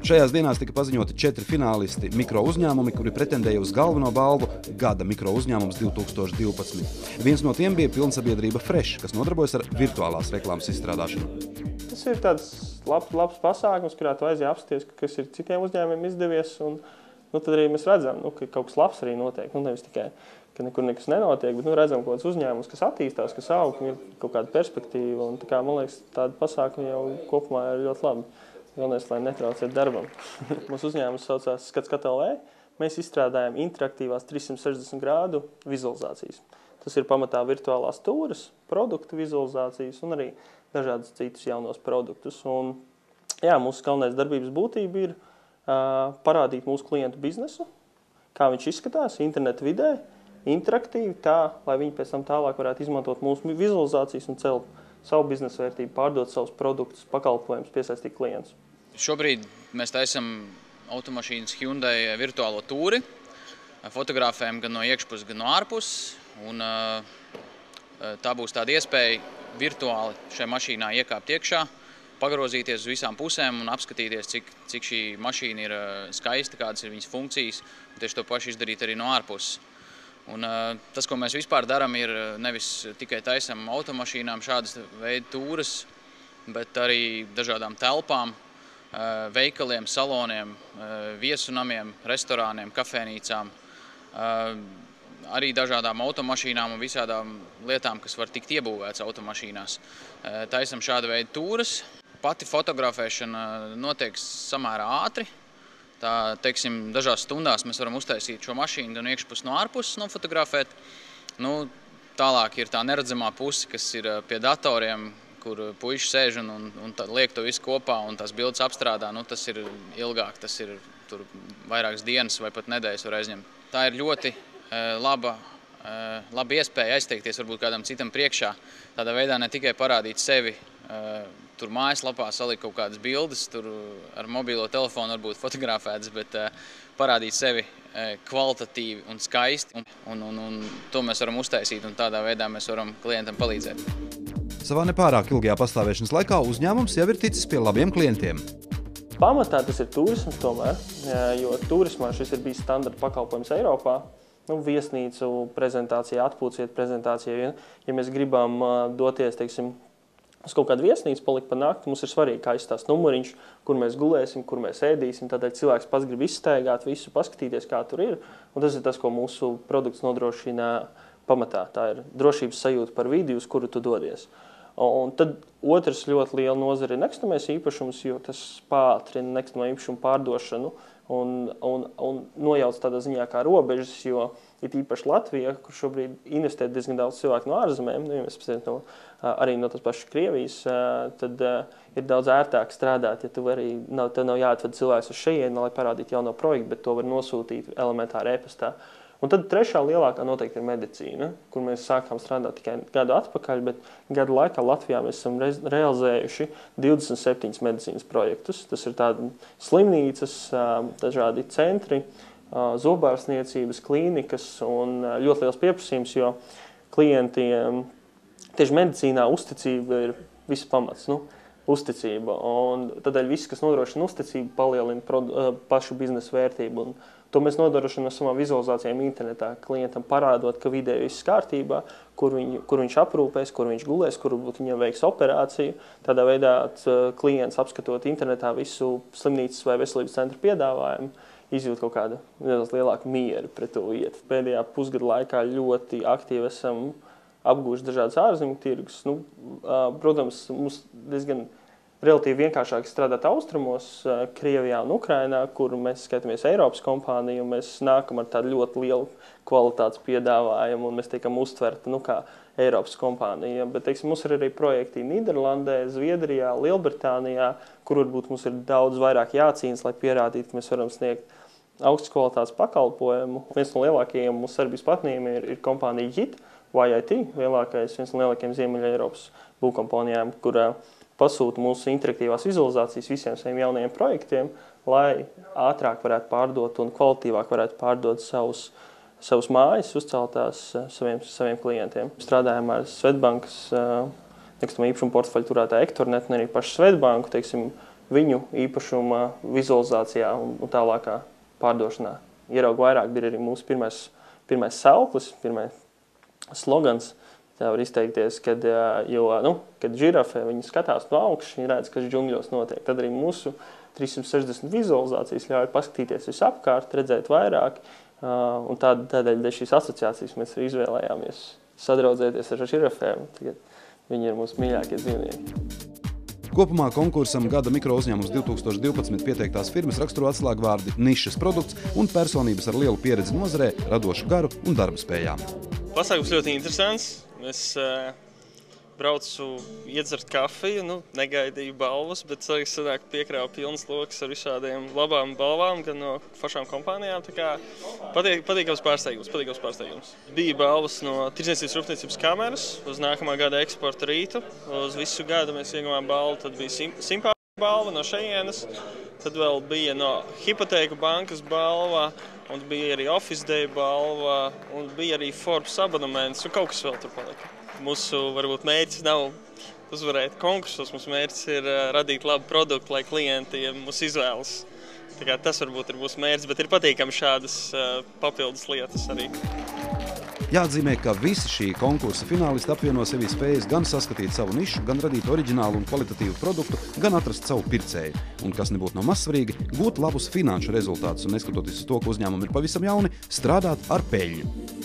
Šajās dienās tika paziņoti 4 finālisti mikro uzņēmumi, kuri pretendēja uz galveno balvu Gada mikro uzņēmums 2012. Viens no tiem bija pilnsabiedrība Fresh, kas nodarbojas ar virtuālās reklāmas izstrādāšanu. Tas ir tāds labs pasākums, kurā tu aizies apsties, kas ir citiem uzņēmumiem izdevies, un tad arī mēs redzam, ka kaut kas labs arī notiek. Nevis tikai, ka nekur nekas nenotiek, bet redzam kaut kāds uzņēmums, kas attīstās, kas aug, ir kaut kāda perspektīva, un man liekas, tāda pasākuma jau kopumā ir ļoti labi. Galvenais, lai netrauciet darbam. Mūsu uzņēmums saucās Skats.lv. Mēs izstrādājam interaktīvās 360 grādu vizualizācijas. Tas ir pamatā virtuālās tūres, produktu vizualizācijas un arī dažādas citus jaunos produktus. Un, mūsu galvenais darbības būtība ir parādīt mūsu klientu biznesu, kā viņš izskatās interneta vidē, interaktīvi tā, lai viņi pēc tam tālāk varētu izmantot mūsu vizualizācijas un celt savu biznesa vērtību, pārdot savus produktus, pakalpojumus, piesaistīt klientus. Šobrīd mēs taisam automašīnas Hyundai virtuālo tūri, fotografējam gan no iekšpuses, gan no ārpuses. Tā būs tāda iespēja virtuāli šajā mašīnā iekāpt iekšā, pagrozīties uz visām pusēm un apskatīties, cik šī mašīna ir skaista, kādas ir viņas funkcijas, un tieši to pašu izdarīt arī no ārpuses. Un tas, ko mēs vispār darām, ir nevis tikai taisam automašīnām šādas veida tūras, bet arī dažādām telpām, veikaliem, saloniem, viesunamiem, restorāniem, kafēnīcām, arī dažādām automašīnām un visādām lietām, kas var tikt iebūvēts automašīnās. Taisam šāda veida tūras. Pati fotografēšana notiek samērā ātri. Tā, teiksim, dažās stundās mēs varam uztaisīt šo mašīnu un iekšpusi no ārpuses nofotografēt. Tālāk ir tā neredzamā puse, kas ir pie datoriem, kur puiši sēž un liek to visu kopā un tās bildes apstrādā. Tas ir ilgāk, tas ir tur vairākas dienas vai pat nedēļas var aizņemt. Tā ir ļoti laba iespēja aizteikties varbūt kādam citam priekšā. Tādā veidā ne tikai parādīt sevi, tur mājaslapā salikt kaut kādas bildes, tur ar mobilo telefonu varbūt fotografētas, bet parādīt sevi kvalitatīvi un skaisti. Un to mēs varam uztaisīt un tādā veidā mēs varam klientam palīdzēt. Savā nepārāk ilgajā pastāvēšanas laikā uzņēmums jau ir ticis pie labiem klientiem. Pamatā tas ir turisms tomēr, jo turismā šis ir bijis standarta pakalpojums Eiropā. Viesnīcu prezentācija, atpūtas prezentācija. Ja mēs gribam doties, teiksim, uz kaut kādu viesnīcu, palikt pa nakti, mums ir svarīgi, kā izstās numuriņš, kur mēs gulēsim, kur mēs ēdīsim. Tādēļ cilvēks pats grib izstaigāt visu, paskatīties, kā tur ir. Un tas ir tas, ko mūsu produkts nodrošina pamatā. Tā ir drošības sajūta par vidi, uz kuru tu dodies. Un tad otrs ļoti liela nozara ir nekustamais īpašums, jo tas pātrina nekustamo īpašumu pārdošanu un nojauc tādā ziņā kā robežas, jo ir īpaši Latvija, kur šobrīd investē diezgan daudz cilvēku no ārzemēm, ja mēs paskatīsim arī no tās pašas Krievijas, tad ir daudz ērtāk strādāt, ja tev nav jāatved cilvēks uz šejieni, lai parādītu jauno projektu, bet to var nosūtīt elementāri e-pastā. Un tad trešā lielākā noteikti ir medicīna, kur mēs sākām strādāt tikai gadu atpakaļ, bet gadu laikā Latvijā mēs esam realizējuši 27 medicīnas projektus. Tas ir tādi slimnīcas, dažādi centri, zobārstniecības, klīnikas un ļoti liels pieprasījums, jo klientiem tieši medicīnā uzticība ir viss pamats. Uzticība. Un tādēļ viss, kas nodrošina uzticību, palielina pašu biznesa vērtību. Un to mēs nodrošinām ar savām vizualizācijām internetā, klientam parādot, ka vidē viss kārtībā, kur viņš aprūpēs, kur viņš gulēs, kur viņam veiks operāciju. Tādā veidā klients apskatot internetā visu slimnīcas vai veselības centra piedāvājumu, izjūt kaut kādu lielāku mieru pret to vietu. Pēdējā pusgada laikā ļoti aktīvi esam apgūši dažādas ārzemju tirgus. Protams, mums diezgan relatīvi vienkāršāk strādāt austrumos, Krievijā un Ukrainā, kur mēs skatāmies Eiropas kompāniju, un mēs nākam ar tādu ļoti lielu kvalitātes piedāvājumu, un mēs tiekam uztverti kā Eiropas kompānija. Bet, teiksim, mums ir arī projekti Nīderlandē, Zviedrijā, Lielbritānijā, kur varbūt mums ir daudz vairāk jācīnas, lai pierādītu, ka mēs varam sniegt augstas kvalitātes pakalpojumu. Viens no lielākajiem mūsu Serbijas partneriem ir kompānija JIT, viens no lielākajiem Ziemeļa Eiropas būvkompanijām, kur pasūta mūsu interaktīvās vizualizācijas visiem saviem jaunajiem projektiem, lai ātrāk varētu pārdot un kvalitīvāk varētu pārdot savus mājas uzceltās saviem klientiem. Strādājam ar Svetbankas nekustamo īpašumu portfeļu turētāju Ektornet un arī pašu Svetbanku, teiksim, viņu īpašuma vizualizācijā un tālākā pārdošanā. Ieraugu vairāk ir arī mūsu pirmais sauklis, pirmais slogans. Tā var izteikties, kad žirafe viņi skatās no augšas, viņi redz, kas džungļos notiek. Tad arī mūsu 360 vizualizācijas ļauj paskatīties visapkārt, redzēt vairāk. Un tādēļ šīs asociācijas mēs arī izvēlējāmies sadraudzēties ar žirafēm. Viņi ir mūsu mīļākie dzīvnieki. Kopumā konkursam Gada mikro uzņēmums 2012 pieteiktās firmas raksturo atslēgvārdi nišas produkts un personības ar lielu pieredzi nozarē, radošu garu un darba spējām. Pasākums ļoti interesants. Es braucu iedzert kafiju, negaidīju balvas, bet sanāk piekrāvu pilnas lokas ar visādiem labām balvām, gan no pašām kompānijām. Tā kā patīkams pārsteigums. Bija balvas no Tirdzniecības rūpniecības kameras uz nākamā gada eksporta rītu. Uz visu gadu mēs ieguvām balvu, tad bija simpātija balva no šejienes, tad vēl bija no Hipotēku bankas balva, un bija arī Office Day balva, un bija arī Forbes abonements, un kaut kas vēl tur palika. Mūsu, varbūt, mērķis nav uzvarēt konkursos, mūsu mērķis ir radīt labu produktu, lai klienti mūs izvēlas. Tā kā tas varbūt ir mūsu mērķis, bet ir patīkami šādas papildus lietas arī. Jāatzīmē, ka visi šī konkursa finālisti apvieno sevī spējas gan saskatīt savu nišu, gan radīt oriģinālu un kvalitatīvu produktu, gan atrast savu pircēju. Un, kas nebūtu nav mazsvarīgi, gūt labus finanšu rezultātus un, neskatoties uz to, ka uzņēmumi ir pavisam jauni, strādāt ar peļņu.